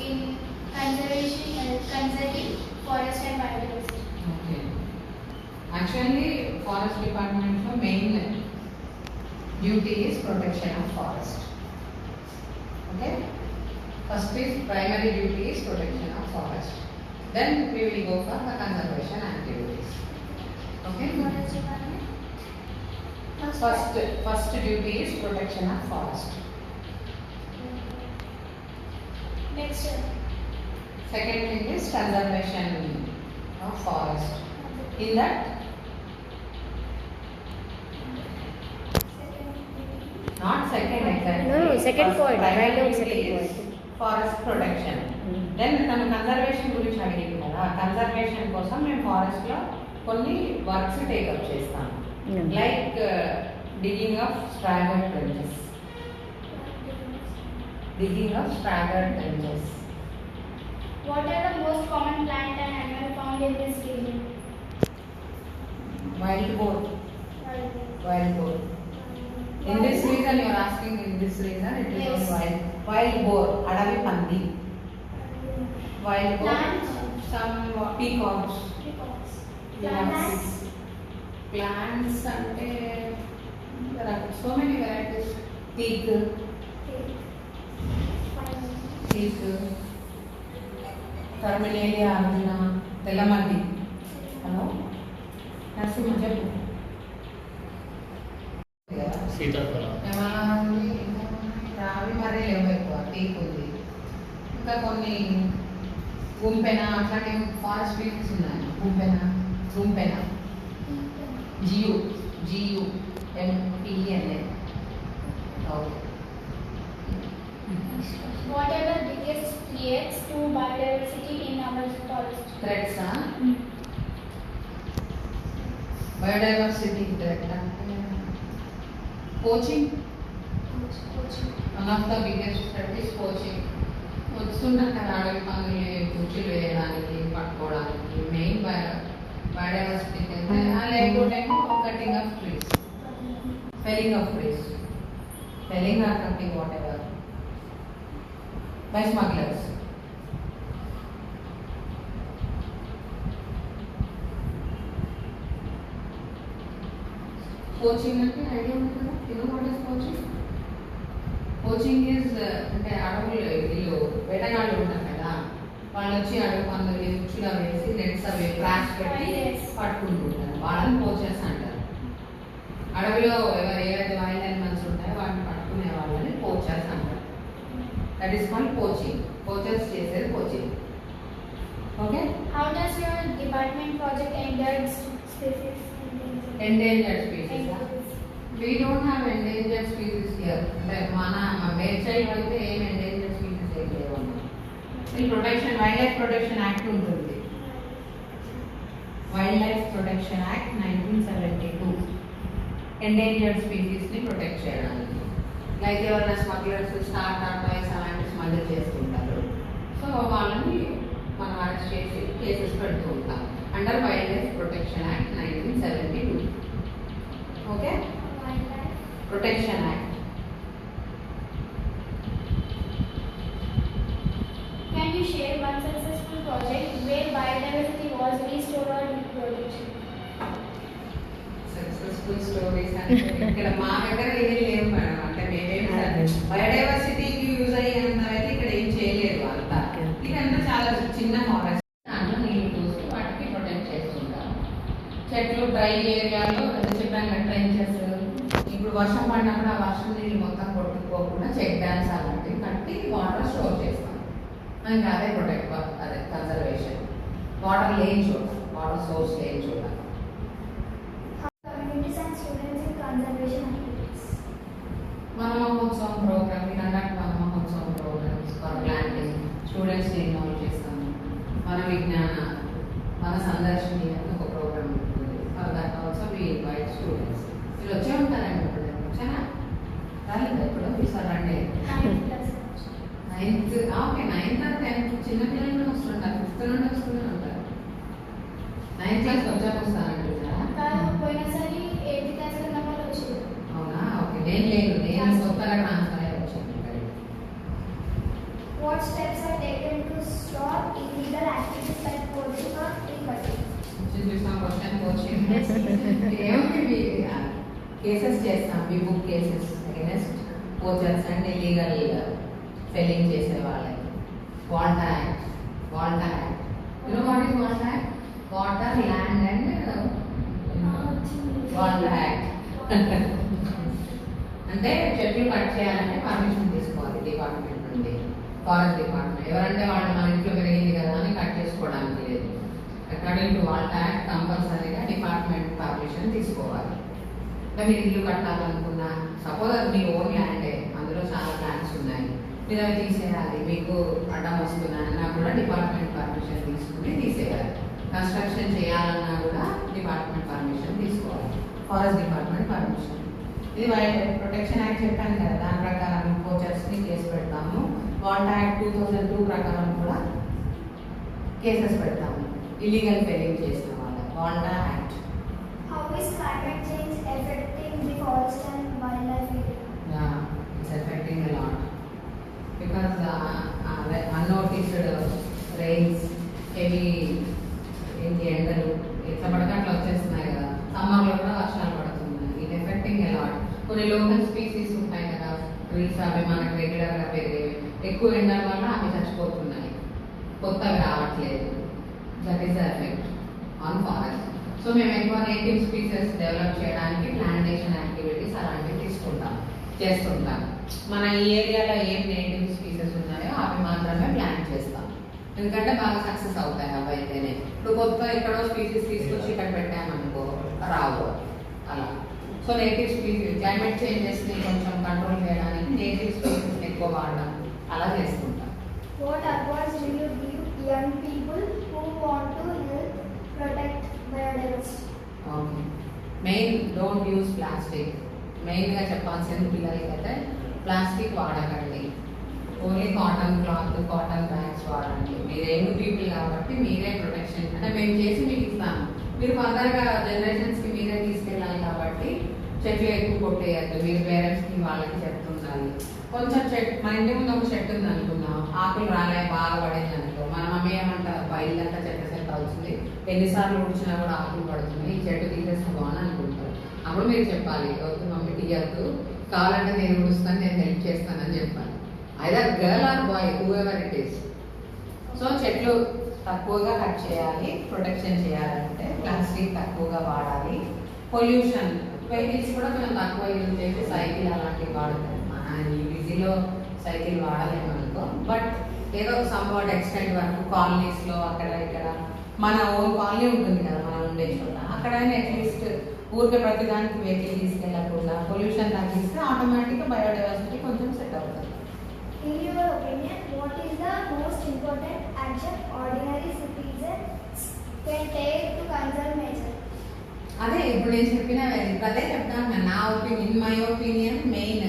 in conserving forest and biodiversity. Okay. Actually, forest department main duty is protection of forest. Okay. First is primary duty is protection of forest. Then we will go for the conservation activities. Okay. Forest department. First duty is protection of forest. Next. Second thing is conservation of forest. In that, not second exactly. No, second First point. primary Write down duty second is point. Forest protection. Then తను conservation గురించి అడిగింది కదా, conservation కోసం మేము forest లో కొన్ని works take up చేస్తాం. Like digging of staggered trenches. Digging of staggered trenches. What are the most common plant and animal found in this region? Wild boar. Wild boar. In this reason you are asking, in this reason it is Yes. wild boar, అడవి పంది. Wild boar. Plants. Some peacocks. Plants. Plants అంటే there are so many varieties. Teak, Terminalia arjuna, తెల్లమల్లి. Hello Narasimha చెప్పు. సీతాఫలం. రావి మరీ లేవు ఎక్కువ, టీక్ ఉంది. ఇంకా కొన్ని గుంపెన అట్లాంటి ఫారెస్ట్ స్పీసీస్ ఉన్నాయి. Gumpena GUMPENA. What are the biggest threats to biodiversity in our forest? Threats biodiversity threat అంటే poaching. One of the biggest threat is poaching. వస్తుంటారు కదా అడవి పందులు కుర్చీలు వేయడానికి, పట్టుకోవడానికి. మెయిన్ బయోడైవర్సిటీ అంటే లేకపోతే cutting of trees, felling of trees, felling or cutting whatever by smugglers. Poaching అంటే ఐడియా ఉంది కదా, what is poaching? Poaching is అంటే అడవులు వీళ్ళు వేటగాళ్ళు ఉంటారు కదా, వాళ్ళు వచ్చి అడవి పందులు ఉచ్చుగా వేసి నెట్స్ అవి క్రాష్ పెట్టి పట్టుకుంటుంటారు. వాళ్ళని పోచర్స్ అంటారు. అడవిలో ఏవైతే వైల్డ్ యానిమల్స్ ఉంటాయో వాటిని పట్టుకునే వాళ్ళని పోచర్స్ అంటారు. That is called poaching. Poachers చేసేది poaching. Okay. How does your department project endangered species? Endangered species. We don't have endangered species here. మన మేడ్చల్ అయితే ఏం endangered species ఏం లేవు. ఈ protection wildlife protection act ఉంటుంది. Wildlife protection act 1972 endangered species ని protect చేయడానికి. Like ఎవరైనా స్మగ్లర్స్ స్టార్ టాటాయిస్ అలాంటి స్మగ్లర్ చేస్తుంటారు. సో వాళ్ళని మనం అరెస్ట్ చేసి కేసెస్ పెడుతూ ఉంటాం under wildlife protection act 1972. Okay. Protection act. Can you share one successful project where biodiversity was restored or reproduced? Successful stories అంటే ఇక్కడ మా దగ్గర ఏం లేవు మేడం. అంటే మేమేమి బయోడైవర్సిటీకి యూజ్ అయ్యేంత అయితే ఇక్కడ ఏం చేయలేదు అంతా. ఇదంతా చాలా చిన్న ఫారెస్ట్. దాంట్లో నీళ్ళు చూసి వాటికి ప్రొటెక్ట్ చేస్తుంటారు. చెట్లు డ్రై ఏరియాలో చెప్పాను ట్రెంచెస్. ఇప్పుడు వర్షం పడినప్పుడు ఆ వర్షం నీళ్ళు మొత్తం కొట్టుకోకుండా చెక్ డ్యామ్స్ అలాంటివి కట్టి వాటర్ స్టోర్ చేస్తాం. ఇంకా అదే ప్రొటెక్ట్, అదే కన్జర్వేషన్. వాటర్ లేని చోట, వాటర్ సోర్స్ లేని చోట. Communities and students in conservation activities. మన మహోత్సవం ప్రోగ్రామ్, ఈ కండక్ట్ మన మహోత్సవం programmes for planting students involve చేస్తాము. మన విజ్ఞాన మన సందర్శని అని ఒక ప్రోగ్రామ్ ఉంటుంది. For that also we invite students. వీళ్ళు వచ్చే ఉంటారండి. ఇప్పుడు వచ్చానా రాలేదు ఇప్పుడు ఈసారి రండి. 9th okay 9th or 10th చిన్నపిల్లలు కూడా వస్తుంటారు. 5th నుండి వస్తూనే ఉంటారు. 9th క్లాస్ వచ్చాక వస్తానంటున్నారా? పోయినసారి 8th క్లాస్ లో వాళ్ళు వచ్చారు. అవునా? ఓకే. నేను లేదు, నేను కొత్తగా ట్రాన్స్ఫర్ అయ్యి వచ్చాను. What steps are taken question ఏమిటి కేసెస్ చేస్తాం, మీ book cases against poachers and illegal felling చేసే వాళ్ళకి. WALTA act, WALTA act, you know what is WALTA act? Water, land and WALTA act. అంటే చెట్లు కట్ చేయాలంటే పర్మిషన్ తీసుకోవాలి డిపార్ట్మెంట్ నుండి, ఫారెస్ట్ డిపార్ట్మెంట్. ఎవరంటే వాళ్ళు మన ఇంట్లో పెరిగింది కదా అని కట్ చేసుకోవడానికి లేదు. అకార్డింగ్ టు వాల్ట్ యాక్ట్ కంపల్సరీగా డిపార్ట్మెంట్ పర్మిషన్ తీసుకోవాలి. మీరు ఇల్లు కట్టాలనుకున్నా, సపోజ్ అది మీ ఓన్ ల్యాండే, అందులో చాలా ప్లాన్స్ ఉన్నాయి, మీరు అవి తీసేయాలి, మీకు అడ్డం వస్తున్నాయన్నా కూడా డిపార్ట్మెంట్ పర్మిషన్ తీసుకుని తీసేయాలి. కన్స్ట్రక్షన్ చేయాలన్నా కూడా డిపార్ట్మెంట్ పర్మిషన్ తీసుకోవాలి, ఫారెస్ట్ డిపార్ట్మెంట్ పర్మిషన్. ఇది వైల్డ్ లైఫ్ ప్రొటెక్షన్ యాక్ట్ చెప్పాను కదా, దాని ప్రకారం పోచర్స్ని కేసు పెడతాము. వాల్ట్ యాక్ట్ 2002 ప్రకారం కూడా కేసెస్ పెడతాము ఇల్లీగల్ ఫెయిలింగ్ చేసిన వాళ్ళకి. WALTA act. How is climate change affecting the forest and wildlife area? Yeah, it's affecting a lot because unnoticed rains, heavy ఎండలు ఎట్లా పడక అట్లా వచ్చేస్తున్నాయి కదా, సమ్మర్లో కూడా వర్షాలు పడుతున్నాయి. It effecting a lot. కొన్ని లోకల్ స్పీసీస్ ఉంటాయి కదా, ట్రీస్, అవి మనకు రెగ్యులర్గా పెరిగేవి, ఎక్కువ ఎండల వల్ల అవి చచ్చిపోతున్నాయి, కొత్తవి రావట్లేదు. That is the effect on forest. So మేము ఎక్కువ నేటివ్ స్పీసెస్ డెవలప్ చేయడానికి ప్లాంటేషన్ యాక్టివిటీస్ అలాంటివి చేస్తుంటాం. మన ఈ ఏరియాలో ఏం నేటివ్ స్పీసెస్ ఉన్నాయో అవి మాత్రమే ప్లాంట్ చేస్తాం, ఎందుకంటే బాగా సక్సెస్ అవుతాయి అవి అయితేనే. ఇప్పుడు కొత్త ఎక్కడో స్పీసీస్ తీసుకొచ్చి ఇక్కడ పెట్టామనుకో రావు అలా. సో నేటివ్ స్పీసీస్ క్లైమేట్ చేంజెస్ని కొంచెం కంట్రోల్ చేయడానికి నేటివ్ స్పీసెస్ని ఎక్కువ వాడడం అలా చేసుకుంటాం. What advice do you give young people who want to help protect biodiversity? Okay, main don't use plastic. మెయిన్గా చెప్పాల్సింది పిల్లలకి అయితే ప్లాస్టిక్ వాడకండి, only cotton cloth, cotton bags వాడండి. మీరే యంగ్ పీపుల్ కాబట్టి మీరే ప్రొటెక్షన్, అంటే మేము చేసి మీకు ఇస్తాము, మీరు ఫర్దర్గా జనరేషన్స్కి మీరే తీసుకెళ్ళాలి కాబట్టి చెట్లు ఎక్కువ కొట్టేయద్దు. మీరు పేరెంట్స్కి వాళ్ళకి చెప్తుండాలి. కొంచెం చెట్టు మన ఇంటి ముందు ఒక చెట్టు ఉంది అనుకున్నాం, ఆకులు రాలే బాగా పడింది అనుకో, మన మమ్మీ ఏమంటారు, బయలుదంతా చెట్టు అవుతుంది, ఎన్నిసార్లు ఉడిచినా కూడా ఆకులు పడుతున్నాయి, ఈ చెట్టు తీసేస్తే బాగుంది అనుకుంటారు. అప్పుడు మీరు చెప్పాలి, వద్దు మమ్మీ తీయద్దు, కావాలంటే నేను ఉడుస్తాను, నేను హెల్ప్ చేస్తానని చెప్పాలి. Either girl or boy, whoever it is. So చెట్లు తక్కువగా కట్ చేయాలి, ప్రొటెక్షన్ చేయాలంటే ప్లాస్టిక్ తక్కువగా వాడాలి. పొల్యూషన్, వెహికల్స్ కూడా మేము తక్కువ యూజ్ చేసి సైకిల్ అలాంటివి వాడతాం. ఈ బిజీలో సైకిల్ వాడలేము అనుకో, బట్ ఏదో సమ్వాట్ ఎక్స్టెంట్ వరకు కాలనీస్లో అక్కడ ఇక్కడ మన ఓన్ కాలనీ ఉంటుంది కదా మనం ఉండే చోట, అక్కడైనా అట్లీస్ట్ ఊరికే ప్రతిదానికి వెహికల్ తీసుకెళ్ళకుండా పొల్యూషన్ తగ్గిస్తే ఆటోమేటిక్గా బయోడైవర్సిటీ కొంచెం సెట్ అవుతుంది. In your opinion, what is the most important action ordinary citizens can take to conserve nature? అదే ఇప్పుడు నేను చెప్పిన అదే చెప్తాను. నా opinion, in my opinion, main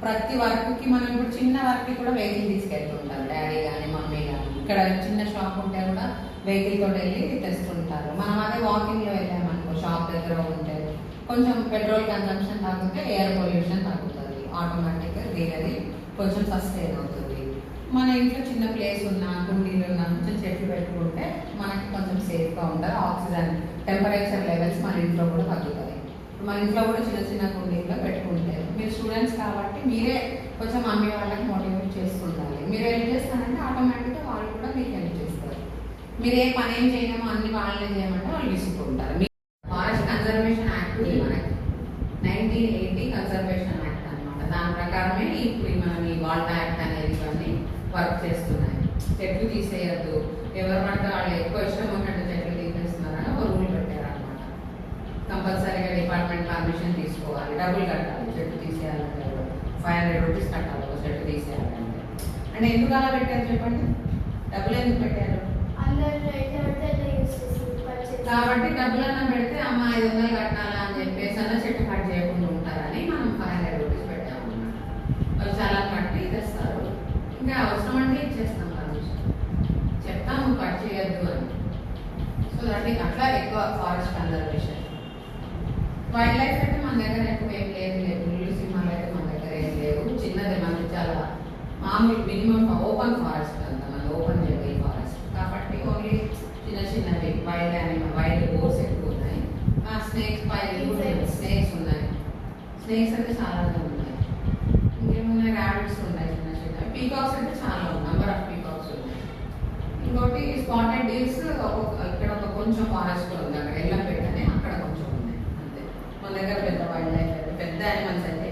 ప్రతి వర్క్కి మనం ఇప్పుడు చిన్న వర్క్కి కూడా వెహికల్ తీసుకెళ్తుంటారు, డాడీ కానీ మమ్మీ కానీ. ఇక్కడ చిన్న షాప్ ఉంటే కూడా వెహికల్ తోటి వెళ్ళి తెస్తుంటారు. మనం అదే వాకింగ్లో వెళ్ళామనుకో, షాప్ దగ్గర ఉంటే కొంచెం పెట్రోల్ కన్సంప్షన్ తగ్గితే ఎయిర్ పొల్యూషన్ తగ్గుతుంది, ఆటోమేటిక్గా గ్రీనరీ కొంచెం సస్టైన్ అవుతుంది. మన ఇంట్లో చిన్న ప్లేస్ ఉన్నా, కుండీలు ఉన్నా, కొంచెం చెట్లు పెట్టుకుంటే మనకి కొంచెం సేఫ్గా ఉంటుంది. ఆక్సిజన్ టెంపరేచర్ లెవెల్స్ మన ఇంట్లో కూడా తగ్గుతాయి. మన ఇంట్లో కూడా చిన్న చిన్న కుండీల్లో పెట్టుకుంటే, మీరు స్టూడెంట్స్ కాబట్టి మీరే కొంచెం మమ్మీ వాళ్ళకి మోటివేట్ చేసుకుంటారు. మీరు ఏం చేస్తారంటే ఆటోమేటిక్గా వాళ్ళు కూడా మీకు హెల్ప్ చేస్తారు. మీరు ఏ పని ఏం చేయమో అన్ని వాళ్ళే చేయమంటే వాళ్ళు విసుకుంటారు. ఫారెస్ట్ కన్జర్వేషన్ యాక్ట్ మనకి 1980 కన్జర్వేషన్ యాక్ట్ అనమాట. దాని ప్రకారమే ఇప్పుడు మనం ఈ వాల్ట్ యాక్ట్ అనేది ఇవన్నీ వర్క్ చేస్తున్నాయి. చెట్లు తీసేయద్దు, ఎవరు పడితే వాళ్ళు ఎక్కువ ఇష్టం ఉన్నట్టు చెట్లు తీసేస్తున్నారని ఒక రూల్ పెట్టారనమాట. కంపల్సరీగా డిపార్ట్మెంట్ పర్మిషన్ తీసుకోవాలి, డబ్బులు కట్టాలి. చెట్టు తీసేయాలంటే 500 రూపీస్ కట్టాలి ఒక చెట్టు తీసేయాలంటే. అంటే ఎందుకు అలా పెట్టారు చెప్పండి, డబ్బులు ఎందుకు పెట్టారు? కాబట్టి డబ్బులన్నా పెడితే అమ్మ 500 కట్టాలా అని చెప్పేసి అన్న చెట్టు కట్ చేయకుండా ఉంటారని మనం 500 రూపీస్ పెట్టామన్నమాట. వాళ్ళు చాలా కట్టి తెస్తారు, ఇంకా అవసరం అంటే ఇచ్చేస్తాం పర్మిషన్, చెప్తాము కట్ చేయొద్దు అని. సో దట్ అట్లా ఎక్కువ ఫారెస్ట్ కన్జర్వేషన్. వైల్డ్ లైఫ్ అయితే మన దగ్గర ఎక్కువ ఏం లేదు, పులులు సింహాలు అయితే మన దగ్గర ఏం లేవు. చిన్నది మనకి చాలా మామూలు మినిమం ఓపెన్ ఫారెస్ట్ అంత, మన ఓపెన్ జంగల్ ఫారెస్ట్ కాబట్టి ఓన్లీ చిన్న చిన్నవి వైల్డ్ బోర్స్ ఎక్కువ ఉన్నాయి. స్నేక్స్ స్నేక్స్ ఉన్నాయి. స్నేక్స్ అంటే చాలా ఉన్నాయి. ఇంకేమున్నాయి? ర్యాబిట్స్ ఉన్నాయి, చిన్న చిన్న. పీకాక్స్ అంటే చాలా ఉన్నాయి, నంబర్ ఆఫ్ పీకాక్స్ ఉన్నాయి. ఇంకోటి స్పాటెడ్ డీల్స్ ఇక్కడ ఒక కొంచెం ఫారెస్ట్ ఉంది, అక్కడ ఎల్లంపేట అని, అక్కడ కొంచెం ఉంది అంతే. మన దగ్గర పెద్ద వైల్డ్ లైఫ్ పెద్ద యానిమల్స్ అయితే